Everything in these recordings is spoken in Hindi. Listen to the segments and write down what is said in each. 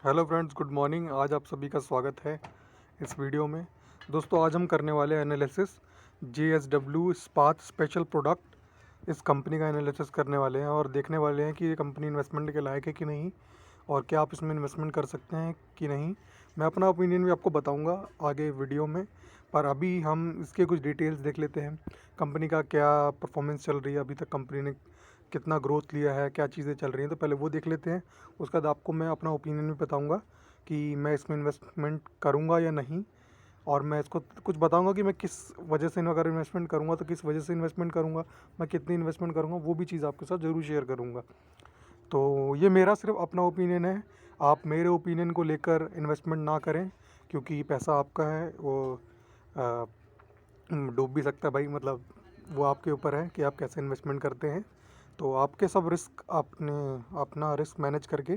Hello friends, good morning. आज आप सभी का स्वागत है इस वीडियो में। दोस्तों, आज हम करने वाले हैं एनालिसिस JSW इस्पात स्पेशल प्रोडक्ट। इस कंपनी का एनालिसिस करने वाले हैं और देखने वाले हैं कि ये कंपनी इन्वेस्टमेंट के लायक है कि नहीं, और क्या आप इसमें इन्वेस्टमेंट कर सकते हैं कि नहीं। मैं अपना ओपिनियन भी आपको बताऊंगा आगे वीडियो में, पर अभी हम इसके कुछ डिटेल्स देख लेते हैं। कंपनी का क्या परफॉर्मेंस चल रही है, अभी तक कंपनी ने कितना ग्रोथ लिया है, क्या चीज़ें चल रही हैं, तो पहले वो देख लेते हैं। उसके बाद आपको मैं अपना ओपिनियन भी बताऊंगा कि मैं इसमें इन्वेस्टमेंट करूंगा या नहीं, और मैं इसको कुछ बताऊंगा कि मैं किस वजह से अगर इन्वेस्टमेंट करूंगा तो किस वजह से इन्वेस्टमेंट करूंगा, मैं कितनी इन्वेस्टमेंट करूंगा, वो भी चीज़ आपके साथ ज़रूर शेयर करूंगा। तो ये मेरा सिर्फ अपना ओपिनियन है, आप मेरे ओपिनियन को लेकर इन्वेस्टमेंट ना करें, क्योंकि पैसा आपका है, वो अ, डूब भी सकता है भाई। मतलब वो आपके ऊपर है कि आप कैसे इन्वेस्टमेंट करते हैं। तो आपके सब रिस्क, आपने अपना रिस्क मैनेज करके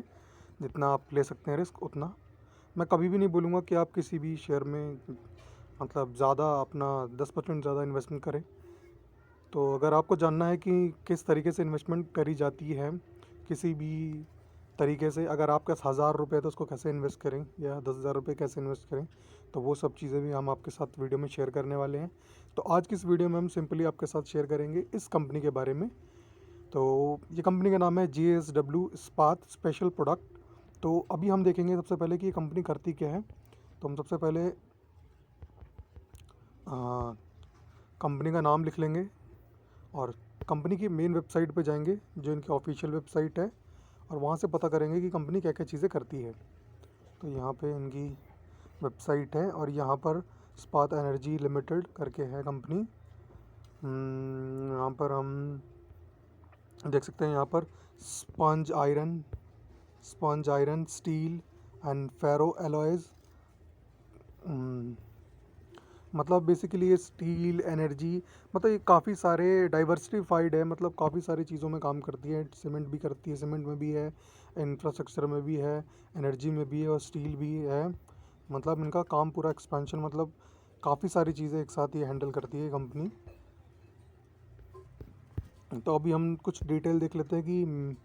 जितना आप ले सकते हैं रिस्क उतना। मैं कभी भी नहीं बोलूँगा कि आप किसी भी शेयर में मतलब ज़्यादा अपना 10% ज़्यादा इन्वेस्टमेंट करें। तो अगर आपको जानना है कि किस तरीके से इन्वेस्टमेंट करी जाती है किसी भी तरीके से, अगर आपके पास 1,000 रुपये है तो उसको कैसे इन्वेस्ट करें, या 10,000 रुपये कैसे इन्वेस्ट करें, तो वो सब चीज़ें भी हम आपके साथ वीडियो में शेयर करने वाले हैं। तो आज की इस वीडियो में हम सिंपली आपके साथ शेयर करेंगे इस कंपनी के बारे में। तो ये कंपनी का नाम है JSW इस्पात स्पेशल प्रोडक्ट। तो अभी हम देखेंगे सबसे पहले कि ये कंपनी करती क्या है। तो हम सबसे पहले कंपनी का नाम लिख लेंगे और कंपनी की मेन वेबसाइट पे जाएंगे, जो इनकी ऑफिशियल वेबसाइट है, और वहाँ से पता करेंगे कि कंपनी क्या क्या चीज़ें करती है। तो यहाँ पे इनकी वेबसाइट है और यहाँ पर इस्पात एनर्जी लिमिटेड करके है कंपनी। यहाँ पर हम देख सकते हैं, यहाँ पर sponge iron steel and ferro alloys, मतलब बेसिकली ये स्टील एनर्जी, मतलब ये काफ़ी सारे डाइवर्सिफाइड है, मतलब काफ़ी सारी चीज़ों में काम करती है। सीमेंट भी करती है, सीमेंट में भी है, इंफ्रास्ट्रक्चर में भी है, एनर्जी में भी है और स्टील भी है। मतलब इनका काम पूरा एक्सपेंशन, मतलब काफ़ी सारी चीज़ें एक साथ ये हैंडल करती है कंपनी। तो अभी हम कुछ डिटेल देख लेते हैं कि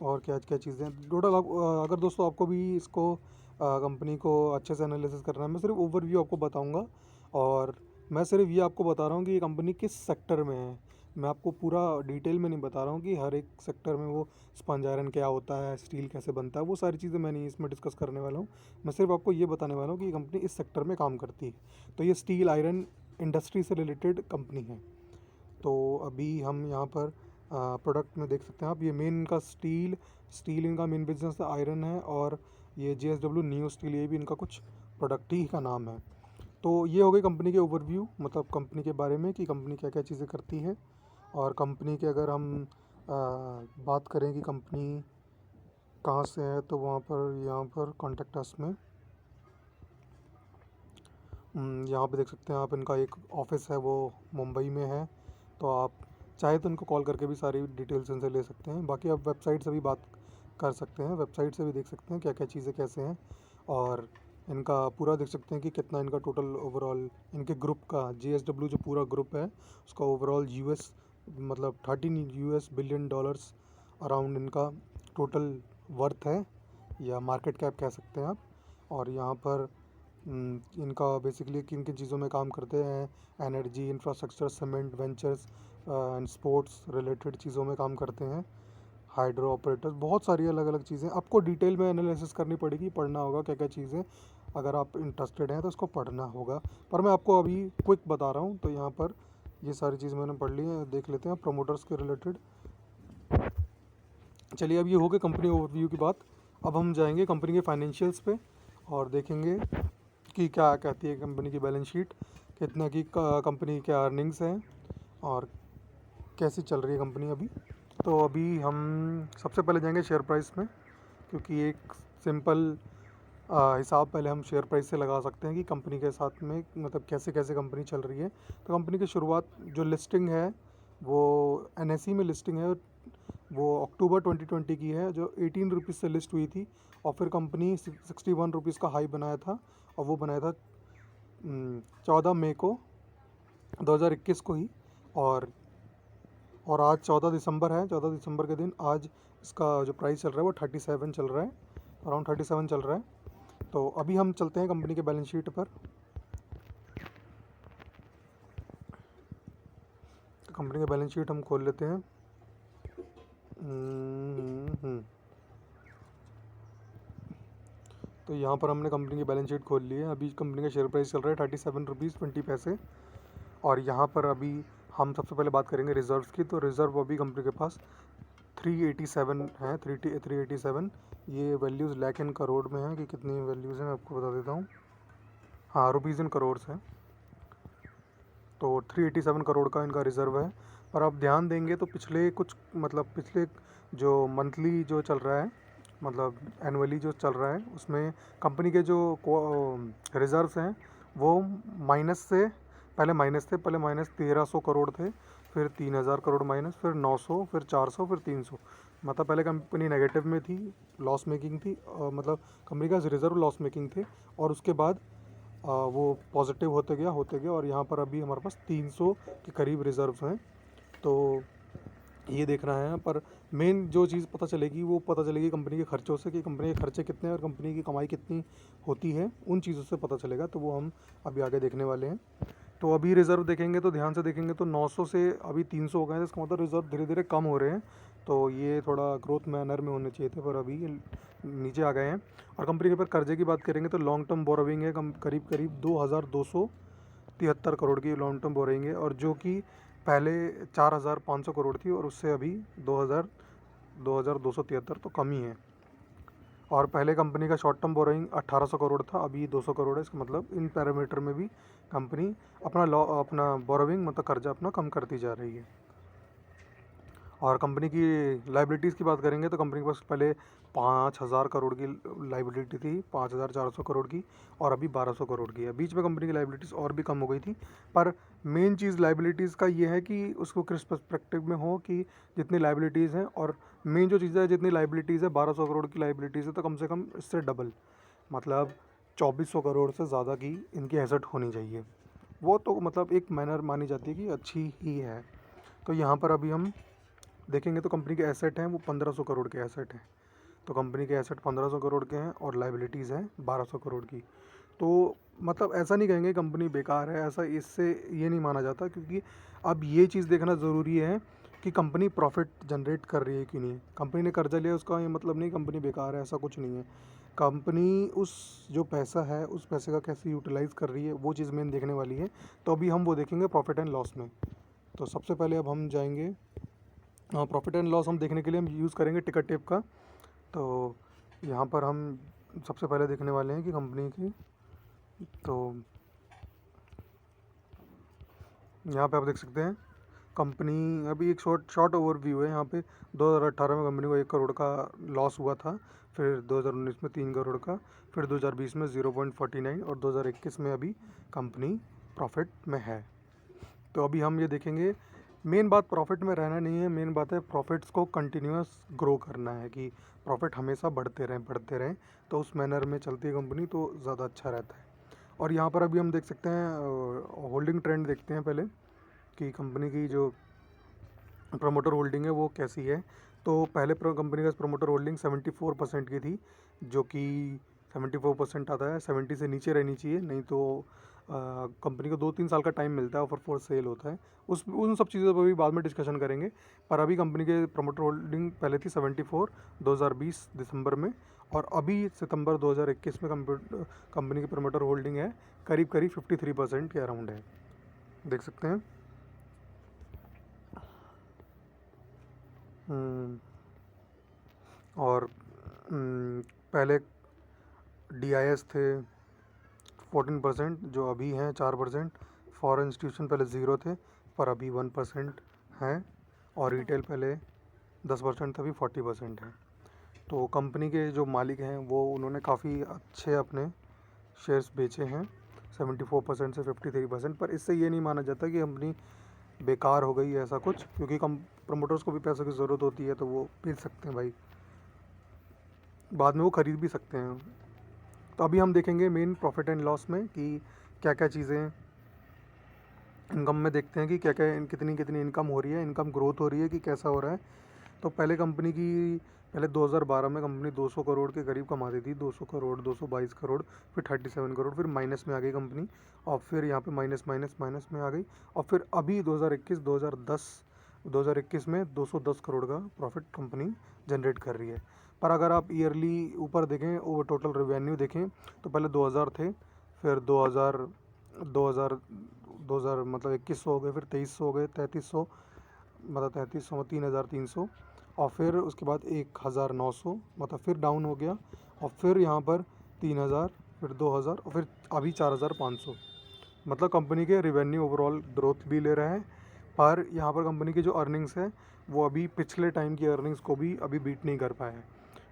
और क्या क्या चीज़ें टोटल। आप अगर दोस्तों आपको भी इसको कंपनी को अच्छे से एनालिसिस करना है, मैं सिर्फ ओवरव्यू आपको बताऊंगा, और मैं सिर्फ ये आपको बता रहा हूँ कि ये कंपनी किस सेक्टर में है। मैं आपको पूरा डिटेल में नहीं बता रहा हूँ कि हर एक सेक्टर में वो स्पंज आयरन क्या होता है, स्टील कैसे बनता है, वो सारी चीज़ें मैं नहीं इसमें डिस्कस करने वाला हूँ। मैं सिर्फ आपको ये बताने वाला हूँ कि ये कंपनी इस सेक्टर में काम करती है। तो ये स्टील आयरन इंडस्ट्री से रिलेटेड कंपनी है। तो अभी हम यहाँ पर प्रोडक्ट में देख सकते हैं आप, ये मेन इनका स्टील इनका मेन बिजनेस आयरन है, और ये JSW न्यू स्टील, ये भी इनका कुछ प्रोडक्ट ही का नाम है। तो ये हो गई कंपनी के ओवरव्यू, मतलब कंपनी के बारे में कि कंपनी क्या क्या चीज़ें करती है। और कंपनी के अगर हम बात करें कि कंपनी कहाँ से है, तो वहाँ पर यहाँ पर कॉन्टेक्ट अस में यहाँ पे देख सकते हैं आप, इनका एक ऑफिस है वो मुंबई में है। तो आप चाहे तो इनको कॉल करके भी सारी डिटेल्स इनसे ले सकते हैं। बाकी आप वेबसाइट से भी बात कर सकते हैं, वेबसाइट से भी देख सकते हैं क्या क्या चीज़ें कैसे हैं, और इनका पूरा देख सकते हैं कि कितना इनका टोटल ओवरऑल इनके ग्रुप का JSW जो पूरा ग्रुप है उसका ओवरऑल US, मतलब 13 US बिलियन डॉलर्स अराउंड इनका टोटल वर्थ है, या मार्केट कैप कह सकते हैं आप। और यहाँ पर इनका बेसिकली किन किन चीज़ों में काम करते हैं, energy, infrastructure, cement, ventures and sports related चीज़ों में काम करते हैं। हाइड्रो ऑपरेटर्स, बहुत सारी अलग अलग चीज़ें आपको डिटेल में एनालिसिस करनी पड़ेगी, पढ़ना होगा क्या क्या चीज़ें। अगर आप इंटरेस्टेड हैं तो इसको पढ़ना होगा, पर मैं आपको अभी क्विक बता रहा हूँ। तो यहाँ पर ये सारी चीज़ मैंने पढ़ ली है, देख लेते हैं प्रमोटर्स के रिलेटेड। चलिए, अब ये हो गई कंपनी ओवरव्यू की बात। अब हम जाएंगे कंपनी के फाइनेंशियल्स पे और देखेंगे कि क्या कहती है कंपनी की बैलेंस शीट, कितना की कंपनी के अर्निंग्स हैं, और कैसी चल रही है कंपनी अभी। तो अभी हम सबसे पहले जाएंगे शेयर प्राइस में, क्योंकि एक सिंपल हिसाब पहले हम शेयर प्राइस से लगा सकते हैं कि कंपनी के साथ में मतलब कैसे कैसे कंपनी चल रही है। तो कंपनी की शुरुआत जो लिस्टिंग है वो NSE में लिस्टिंग है, वो अक्टूबर 2020 की है, जो 18 रुपीज़ से लिस्ट हुई थी, और फिर कंपनी 61 रुपीज़ का हाई बनाया था, और वो बनाया था 14 मई को 2021 को ही। और आज 14 दिसंबर है, 14 दिसंबर के दिन आज इसका जो प्राइस चल रहा है वो 37 चल रहा है। अराउंड 37 चल रहा है। तो अभी हम चलते हैं कंपनी के बैलेंस शीट पर। तो कंपनी का बैलेंस शीट हम खोल लेते हैं। तो यहाँ पर हमने कंपनी की बैलेंस शीट खोल ली है। अभी कंपनी का शेयर प्राइस चल रहा है 37 रुपीज़ 20 पैसे। और यहाँ पर अभी हम सबसे पहले बात करेंगे रिज़र्व्स की। तो रिज़र्व अभी कंपनी के पास 387 है, 387। ये वैल्यूज़ लाख एंड करोड़ में है कि कितनी वैल्यूज़ हैं मैं आपको बता देता हूँ। हाँ, रुपीज़ इन करोड़ है। तो 387 करोड़ का इनका रिज़र्व है। पर आप ध्यान देंगे तो पिछले जो मंथली जो चल रहा है, मतलब एनुअली जो चल रहा है, उसमें कंपनी के जो रिज़र्व्स हैं वो माइनस थे। पहले माइनस 1300 करोड़ थे, फिर 3000 करोड़ माइनस, फिर 900, फिर 400, फिर 300। मतलब पहले कंपनी नेगेटिव में थी, लॉस मेकिंग थी, मतलब कंपनी का रिज़र्व लॉस मेकिंग थे। और उसके बाद वो पॉजिटिव होते गया और यहाँ पर अभी हमारे पास 300 के करीब रिज़र्व्स हैं। तो ये देखना है। पर मेन जो चीज़ पता चलेगी कंपनी के खर्चों से, कि कंपनी के खर्चे कितने हैं और कंपनी की कमाई कितनी होती है, उन चीज़ों से पता चलेगा। तो वो हम अभी आगे देखने वाले हैं। तो अभी रिज़र्व देखेंगे तो ध्यान से देखेंगे तो 900 से अभी 300 हो गए हैं। इसका मतलब रिज़र्व धीरे धीरे कम हो रहे हैं। तो ये थोड़ा ग्रोथ मैनर में होने चाहिए थे, पर अभी ये नीचे आ गए हैं। और कंपनी के ऊपर कर्जे की बात करेंगे तो लॉन्ग टर्म बोरोविंग है करीब 2273 करोड़ की लॉन्ग टर्म बोरोइंग है, और जो कि पहले 4500 करोड़ थी, और उससे अभी 2273 तो कम ही है। और पहले कंपनी का शॉर्ट टर्म बोरोइंग 1800 करोड़ था, अभी 200 करोड़ है। इसका मतलब इन पैरामीटर में भी कंपनी अपना बोरोइंग मतलब कर्जा अपना कम करती जा रही है। और कंपनी की लाइबिलिटीज़ की बात करेंगे तो कंपनी के पास पहले 5000 करोड़ की लाइबिलिटी थी, 5400 करोड़ की, और अभी 1200 करोड़ की है। बीच में कंपनी की लाइबिलिटीज़ और भी कम हो गई थी। पर मेन चीज़ लाइबिलिटीज़ का ये है कि उसको किस पर्सपेक्टिव में हो, कि जितनी लाइबिलिटीज़ हैं, और मेन जो चीज़ है, जितनी लाइबिलिटीज़ है 1200 करोड़ की लाइबिलिटीज़ है, तो कम से कम इससे डबल, मतलब 2400 करोड़ से ज़्यादा की इनकी एसेट होनी चाहिए। वो तो मतलब एक मैनर मानी जाती है कि अच्छी ही है। तो यहाँ पर अभी हम देखेंगे तो कंपनी के एसेट हैं वो 1500 करोड़ के एसेट हैं। तो कंपनी के एसेट 1500 करोड़ के हैं और लाइबिलिटीज़ हैं 1200 करोड़ की। तो मतलब ऐसा नहीं कहेंगे कंपनी बेकार है, ऐसा इससे ये नहीं माना जाता, क्योंकि अब ये चीज़ देखना ज़रूरी है कि कंपनी प्रॉफिट जनरेट कर रही है कि नहीं। कंपनी ने कर्जा लिया उसका ये मतलब नहीं कंपनी बेकार है, ऐसा कुछ नहीं है। कंपनी उस जो पैसा है उस पैसे का कैसे यूटिलाइज़ कर रही है, वो चीज़ मेन देखने वाली है। तो अभी हम वो देखेंगे प्रॉफिट एंड लॉस में। तो सबसे पहले अब हम जाएंगे प्रॉफिट एंड लॉस हम देखने के लिए हम यूज़ करेंगे टिकर टेप का। तो यहाँ पर हम सबसे पहले देखने वाले हैं कि कंपनी की, तो यहाँ पे आप देख सकते हैं कंपनी अभी एक शॉर्ट ओवरव्यू है। यहाँ पे 2018 में कंपनी को 1 करोड़ का लॉस हुआ था, फिर 2019 में 3 करोड़ का, फिर 2020 में 0.49, और 2021 में अभी कंपनी प्रॉफिट में है। तो अभी हम ये देखेंगे, मेन बात प्रॉफिट में रहना नहीं है, मेन बात है प्रॉफिट्स को कंटिन्यूस ग्रो करना है, कि प्रॉफिट हमेशा बढ़ते रहें। तो उस मैनर में चलती है कंपनी तो ज़्यादा अच्छा रहता है। और यहाँ पर अभी हम देख सकते हैं होल्डिंग ट्रेंड देखते हैं पहले, कि कंपनी की जो प्रमोटर होल्डिंग है वो कैसी है। तो पहले कंपनी का प्रमोटर होल्डिंग 74% की थी, जो कि 74% आता है, 70 से नीचे रहनी चाहिए, नहीं तो कंपनी को 2-3 साल का टाइम मिलता है ऑफर फॉर सेल होता है। उन सब चीज़ों पर भी बाद में डिस्कशन करेंगे। पर अभी कंपनी के प्रमोटर होल्डिंग पहले थी 74 2020 दिसंबर में, और अभी सितंबर 2021 में कंपनी की प्रमोटर होल्डिंग है करीब 53% के अराउंड है, देख सकते हैं। और पहले DIS थे 14%, जो अभी हैं 4%। फॉरेन इंस्टीट्यूशन पहले 0 थे, पर अभी 1% हैं। और रिटेल पहले 10% था, अभी 40% है। तो कंपनी के जो मालिक हैं वो उन्होंने काफ़ी अच्छे अपने शेयर्स बेचे हैं 74% से 53%। पर इससे ये नहीं माना जाता कि कंपनी बेकार हो गई है, ऐसा कुछ, क्योंकि प्रमोटर्स को भी पैसों की ज़रूरत होती है, तो वो बेच सकते हैं भाई, बाद में वो ख़रीद भी सकते हैं। तो अभी हम देखेंगे मेन प्रॉफिट एंड लॉस में कि क्या क्या चीज़ें, इनकम में देखते हैं कि कितनी इनकम हो रही है, इनकम ग्रोथ हो रही है कि कैसा हो रहा है। तो पहले कंपनी की पहले 2012 में कंपनी 200 करोड़ के करीब कमाती थी, 200 करोड़, 222 करोड़, फिर 37 करोड़, फिर माइनस में आ गई कंपनी, और फिर यहाँ पे माइनस माइनस माइनस में आ गई, और फिर अभी 2021 में 210 करोड़ का प्रॉफिट कंपनी जनरेट कर रही है। पर अगर आप ईयरली ऊपर देखें, वो टोटल रेवेन्यू देखें, तो पहले 2000 थे, फिर 2000 मतलब 2100 हो गए, फिर 2300 हो गए, 3300 मतलब 3300 3300, और फिर उसके बाद 1900 मतलब फिर डाउन हो गया, और फिर यहाँ पर 3000, फिर 2000, और फिर अभी 4500। मतलब कंपनी के रेवेन्यू ओवरऑल ग्रोथ भी ले रहा है, पर यहाँ पर कंपनी की जो अर्निंग्स है वो अभी पिछले टाइम की अर्निंग्स को भी अभी बीट नहीं कर पाया है।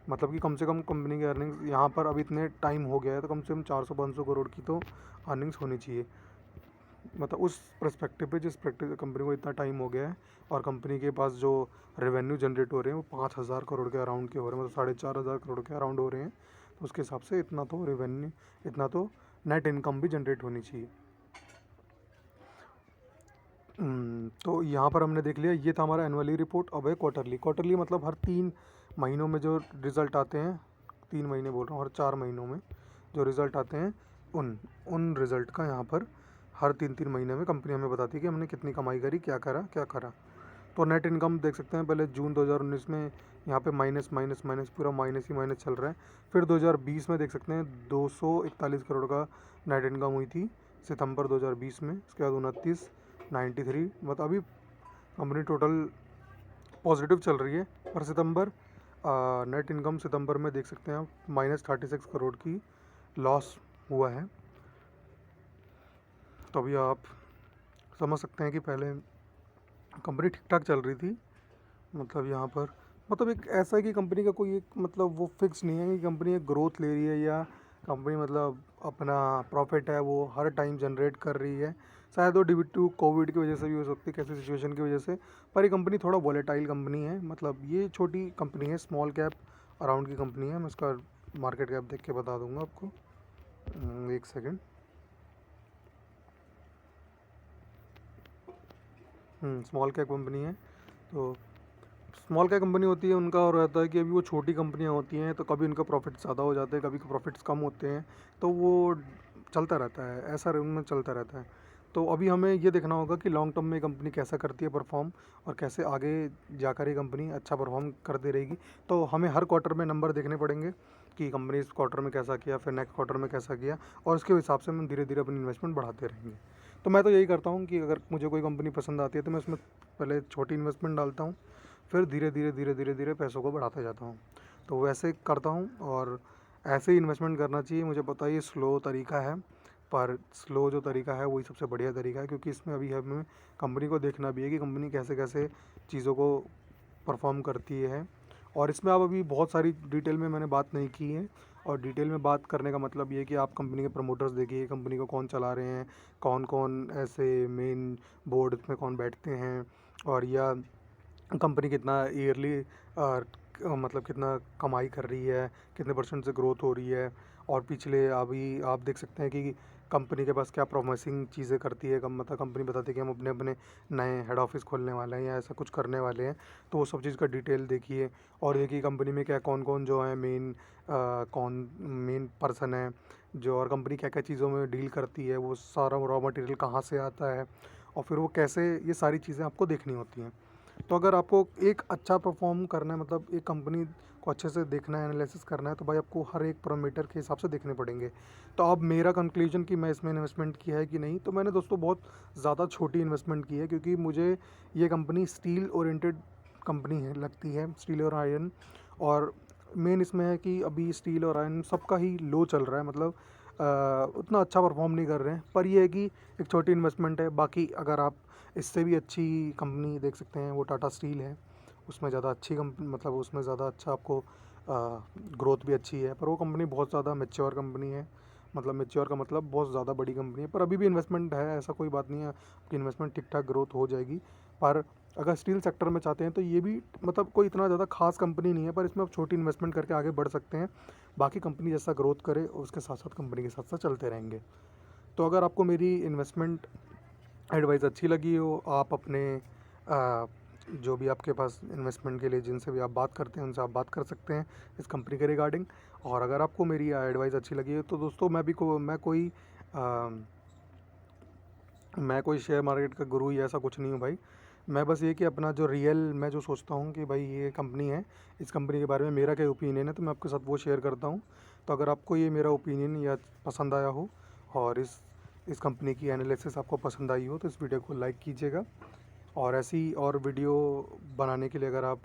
मतलब कि कम से कम कंपनी की अर्निंग्स यहाँ पर अभी इतने टाइम हो गया है तो कम से कम 400-500 करोड़ की तो अर्निंग्स होनी चाहिए। मतलब उस पर्सपेक्टिव पे, जिस प्रैक्टिस कंपनी को इतना टाइम हो गया है और कंपनी के पास जो रेवेन्यू जनरेट हो रहे हैं वो 5000 करोड़ के अराउंड के हो रहे हैं, मतलब 4500 करोड़ के अराउंड हो रहे हैं, तो उसके हिसाब से इतना तो रेवेन्यू, इतना तो नेट इनकम भी जनरेट होनी चाहिए। तो यहाँ पर हमने देख लिया, ये था हमारा एनुअली रिपोर्ट। अब है क्वार्टरली। क्वार्टरली मतलब हर 3 महीनों में जो रिज़ल्ट आते हैं, 3 महीने बोल रहा हूँ, हर 4 महीनों में जो रिज़ल्ट आते हैं, उन रिज़ल्ट का यहाँ पर हर 3-3 महीने में कंपनी हमें बताती है कि हमने कितनी कमाई करी, क्या करा क्या करा। तो नेट इनकम देख सकते हैं, पहले जून 2019 में यहाँ पे माइनस माइनस माइनस, पूरा माइनस ही माइनस चल रहा है। फिर 2020 में देख सकते हैं 241 करोड़ का नेट इनकम हुई थी सितंबर 2020 में। इसके बाद 93, मतलब अभी कंपनी टोटल पॉजिटिव चल रही है। पर सितंबर नेट इनकम सितंबर में देख सकते हैं आप -36 करोड़ की लॉस हुआ है। तो अभी आप समझ सकते हैं कि पहले कंपनी ठीक ठाक चल रही थी। मतलब यहाँ पर मतलब एक ऐसा है कि कंपनी का कोई एक मतलब वो फिक्स नहीं है कि कंपनी एक ग्रोथ ले रही है या कंपनी मतलब अपना प्रॉफिट है वो हर टाइम जनरेट कर रही है। शायद वो ड्यू टू कोविड की वजह से भी हो सकती है, कैसी सिचुएशन की वजह से। पर ये कंपनी थोड़ा वॉलेटाइल कंपनी है, मतलब ये छोटी कंपनी है, स्मॉल कैप अराउंड की कंपनी है। मैं इसका मार्केट कैप देख के बता दूंगा आपको, एक सेकेंड। स्मॉल कैप कंपनी है। तो स्मॉल कैप कंपनी होती है, उनका और रहता है कि अभी वो छोटी कंपनियां होती हैं तो कभी उनका प्रॉफिट ज़्यादा हो जाते हैं, कभी प्रॉफिट्स कम होते हैं, तो वो चलता रहता है, ऐसा उनमें चलता रहता है। तो अभी हमें ये देखना होगा कि लॉन्ग टर्म में कंपनी कैसा करती है परफॉर्म, और कैसे आगे जाकर ये कंपनी अच्छा परफॉर्म करती रहेगी। तो हमें हर क्वार्टर में नंबर देखने पड़ेंगे कि कंपनी इस क्वार्टर में कैसा किया, फिर नेक्स्ट क्वार्टर में कैसा किया, और उसके हिसाब से हम धीरे धीरे अपनी इन्वेस्टमेंट बढ़ाते रहेंगे। तो मैं तो यही करता हूँ कि अगर मुझे कोई कंपनी पसंद आती है तो मैं उसमें पहले छोटी इन्वेस्टमेंट डालता हूँ, फिर धीरे धीरे धीरे धीरे धीरे पैसों को बढ़ाता जाता हूँ। तो वैसे करता हूँ, और ऐसे ही इन्वेस्टमेंट करना चाहिए। मुझे पता है ये स्लो तरीका है, पर स्लो जो तरीका है वही सबसे बढ़िया तरीका है, क्योंकि इसमें अभी हमें कंपनी को देखना भी है कि कंपनी कैसे कैसे चीज़ों को परफॉर्म करती है। और इसमें अब अभी बहुत सारी डिटेल में मैंने बात नहीं की है, और डिटेल में बात करने का मतलब ये है कि आप कंपनी के प्रमोटर्स देखिए, कंपनी को कौन चला रहे हैं, कौन कौन ऐसे मेन बोर्ड में कौन बैठते हैं, और या कंपनी कितना ईयरली मतलब कितना कमाई कर रही है, कितने % से ग्रोथ हो रही है। और पिछले अभी आप देख सकते हैं कि कंपनी के पास क्या प्रॉमिसिंग चीज़ें करती है। मतलब कंपनी बताती है कि हम अपने अपने नए हेड ऑफिस खोलने वाले हैं या ऐसा कुछ करने वाले हैं, तो वो सब चीज़ का डिटेल देखिए। और देखिए कंपनी में क्या कौन कौन जो है मेन पर्सन है जो, और कंपनी क्या क्या चीज़ों में डील करती है, वो सारा रॉ मटेरियल कहाँ से आता है, और फिर वो कैसे, ये सारी चीज़ें आपको देखनी होती हैं। तो अगर आपको एक अच्छा परफॉर्म करना है, मतलब एक कंपनी को अच्छे से देखना है, एनालिसिस करना है, तो भाई आपको हर एक पैरामीटर के हिसाब से देखने पड़ेंगे। तो अब मेरा कंक्लूजन कि मैं इसमें इन्वेस्टमेंट किया है कि नहीं, तो मैंने दोस्तों बहुत ज़्यादा छोटी इन्वेस्टमेंट की है, क्योंकि मुझे ये कंपनी स्टील ओरिएंटेड कंपनी है लगती है, स्टील और आयरन। और मेन इसमें है कि अभी स्टील और आयरन सबका ही लो चल रहा है, मतलब उतना अच्छा परफॉर्म नहीं कर रहे हैं। पर ये है कि एक छोटी इन्वेस्टमेंट है। बाकी अगर आप इससे भी अच्छी कंपनी देख सकते हैं, वो टाटा स्टील है, उसमें ज़्यादा अच्छी कंपनी, मतलब उसमें ज़्यादा अच्छा आपको ग्रोथ भी अच्छी है। पर वो कंपनी बहुत ज़्यादा मैच्योर कंपनी है, मतलब मैच्योर का मतलब बहुत ज़्यादा बड़ी कंपनी है। पर अभी भी इन्वेस्टमेंट है, ऐसा कोई बात नहीं है, आपकी इन्वेस्टमेंट ठीक ठाक ग्रोथ हो जाएगी। पर अगर स्टील सेक्टर में चाहते हैं तो ये भी मतलब कोई इतना ज़्यादा खास कंपनी नहीं है, पर इसमें आप छोटी इन्वेस्टमेंट करके आगे बढ़ सकते हैं। बाकी कंपनी जैसा ग्रोथ करे उसके साथ साथ कंपनी के साथ साथ चलते रहेंगे। तो अगर आपको मेरी इन्वेस्टमेंट एडवाइस अच्छी लगी हो, आप अपने जो भी आपके पास इन्वेस्टमेंट के लिए जिनसे भी आप बात करते हैं उनसे आप बात कर सकते हैं इस कंपनी के रिगार्डिंग। और अगर आपको मेरी एडवाइस अच्छी लगी है तो दोस्तों मैं कोई शेयर मार्केट का गुरु या ऐसा कुछ नहीं हूँ भाई। मैं बस ये कि अपना जो रियल मैं जो सोचता हूँ कि भाई ये कंपनी है, इस कंपनी के बारे में मेरा क्या ओपिनियन है, तो मैं आपके साथ वो शेयर करता हूँ। तो अगर आपको ये मेरा ओपिनियन या पसंद आया हो और इस कंपनी की एनालिसिस आपको पसंद आई हो तो इस वीडियो को लाइक कीजिएगा। और ऐसी और वीडियो बनाने के लिए अगर आप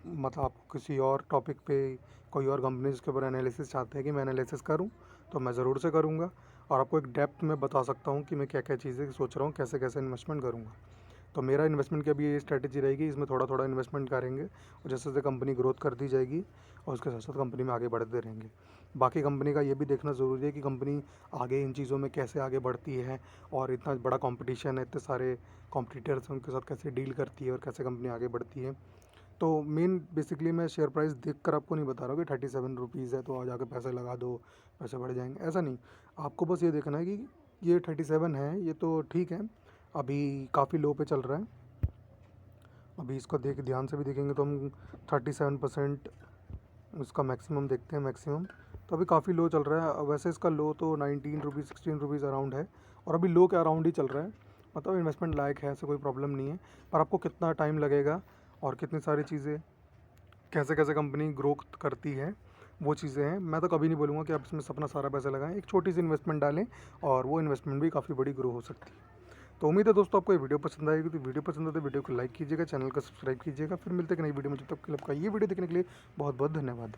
मतलब आप किसी और टॉपिक पे कोई और कंपनीज़ के ऊपर एनालिसिस चाहते हैं कि मैं एनालिसिस करूं तो मैं ज़रूर से करूंगा। और आपको एक डेप्थ में बता सकता हूं कि मैं क्या क्या चीज़ें सोच रहा हूं, कैसे कैसे इन्वेस्टमेंट करूंगा। तो मेरा इन्वेस्टमेंट की अभी ये स्ट्रैटेजी रहेगी, इसमें थोड़ा थोड़ा इन्वेस्टमेंट करेंगे और जैसे जैसे कंपनी ग्रोथ करती जाएगी और उसके साथ साथ कंपनी में आगे बढ़ते रहेंगे। बाकी कंपनी का ये भी देखना ज़रूरी है कि कंपनी आगे इन चीज़ों में कैसे आगे बढ़ती है और इतना बड़ा कंपटीशन है, इतने सारे कॉम्पिटिटर्स हैं, उनके साथ कैसे डील करती है और कैसे कंपनी आगे बढ़ती है। तो मेन बेसिकली मैं शेयर प्राइस देखकर आपको नहीं बता रहा हूँ कि 37 रुपीज़ है तो आ जाकर पैसे लगा दो, पैसे बढ़ जाएंगे, ऐसा नहीं। आपको बस ये देखना है कि ये 37 है, ये तो ठीक है, अभी काफ़ी लो पे चल रहा है। अभी इसको ध्यान से भी देखेंगे तो हम 37% इसका मैक्सिमम देखते हैं, मैक्सिमम तो अभी काफ़ी लो चल रहा है। वैसे इसका लो तो 19 रुपीज़ 16 रुपीज़ अराउंड है और अभी लो के अराउंड ही चल रहा है, मतलब इन्वेस्टमेंट लायक है, ऐसे कोई प्रॉब्लम नहीं है। पर आपको कितना टाइम लगेगा और कितनी सारी चीज़ें कैसे कैसे कंपनी ग्रो करती है वो चीज़ें हैं। मैं तो कभी नहीं बोलूँगा कि आप इसमें अपना सारा पैसा लगाएं, एक छोटी सी इन्वेस्टमेंट डालें और वो इन्वेस्टमेंट भी काफ़ी बड़ी ग्रो हो सकती है। तो उम्मीद है दोस्तों आपको ये वीडियो पसंद आएगी। तो वीडियो पसंद आए तो वीडियो को लाइक कीजिएगा, चैनल को सब्सक्राइब कीजिएगा। फिर मिलते हैं नई वीडियो में, जब तक के लिए आपका ये वीडियो देखने के लिए बहुत बहुत धन्यवाद।